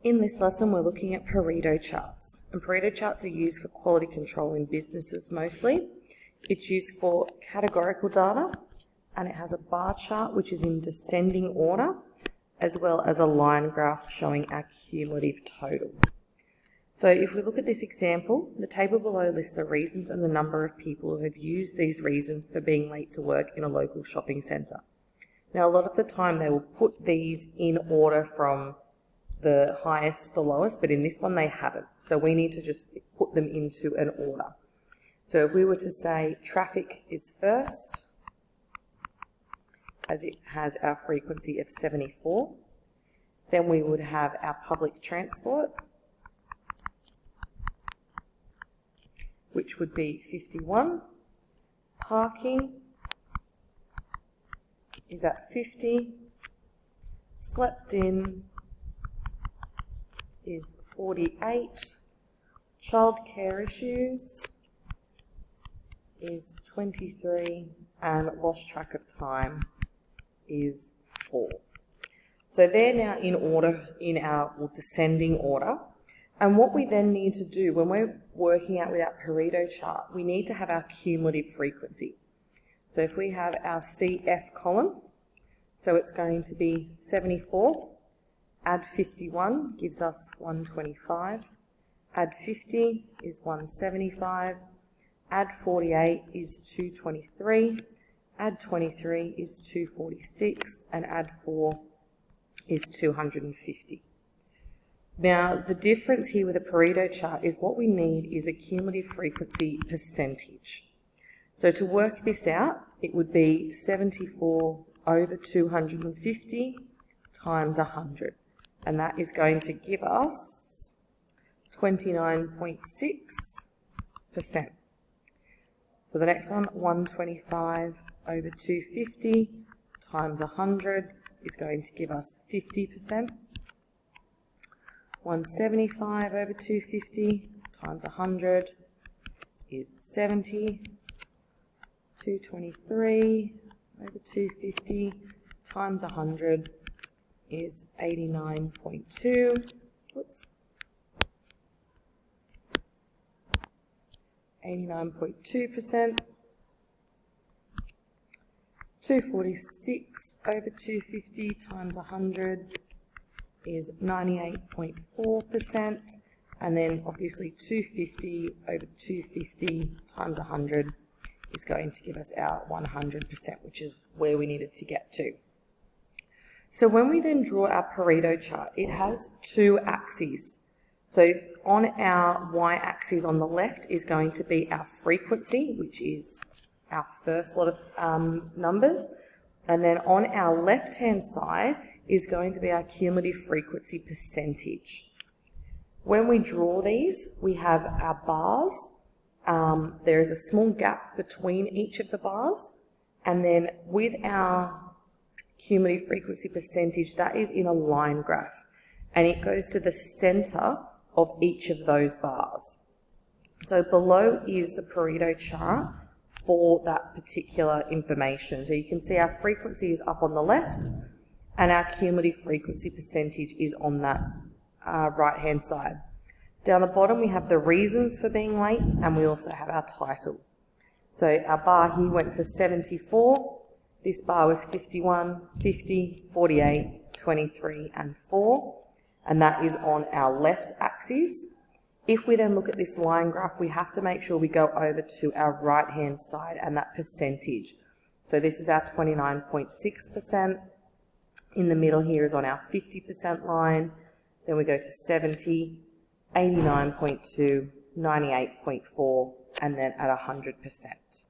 In this lesson, we're looking at Pareto charts. And Pareto charts are used for quality control in businesses mostly. It's used for categorical data, and it has a bar chart which is in descending order, as well as a line graph showing our cumulative total. So if we look at this example, the table below lists the reasons and the number of people who have used these reasons for being late to work in a local shopping centre. Now, a lot of the time they will put these in order from the highest to the lowest, but in this one they haven't. So we need to just put them into an order. So if we were to say traffic is first, as it has our frequency of 74, then we would have our public transport, which would be 51. Parking is at 50. Slept in is 48. Childcare issues is 23, and lost track of time is 4. So they're now in order, in our descending order. And what we then need to do when we're working out with our Pareto chart, we need to have our cumulative frequency. So if we have our CF column, so it's going to be 74, add 51 gives us 125, add 50 is 175, add 48 is 223, add 23 is 246, and add 4 is 250. Now, the difference here with a Pareto chart is what we need is a cumulative frequency percentage. So to work this out, it would be 74 over 250 times 100. And that is going to give us 29.6%. So the next one, 125 over 250 times 100 is going to give us 50%. 175 over 250 times 100 is 70. 223 over 250 times 100 is 89.2. Whoops. 89.2%. 246 over 250 times 100 is 98.4%, and then obviously 250 over 250 times 100 is going to give us our 100%, which is where we needed to get to. So when we then draw our Pareto chart, it has two axes. So on our y-axis on the left is going to be our frequency, which is our first lot of numbers, and then on our left-hand side is going to be our cumulative frequency percentage. When we draw these, we have our bars. There is a small gap between each of the bars, and then with our cumulative frequency percentage, that is in a line graph, and it goes to the center of each of those bars. So below is the Pareto chart for that particular information. So you can see our frequency is up on the left, and our cumulative frequency percentage is on that right-hand side. Down the bottom, we have the reasons for being late, and we also have our title. So our bar here went to 74. This bar was 51, 50, 48, 23, and 4, and that is on our left axis. If we then look at this line graph, we have to make sure we go over to our right-hand side and that percentage. So this is our 29.6%. In the middle here is on our 50% line. Then we go to 70, 89.2, 98.4, and then at 100%.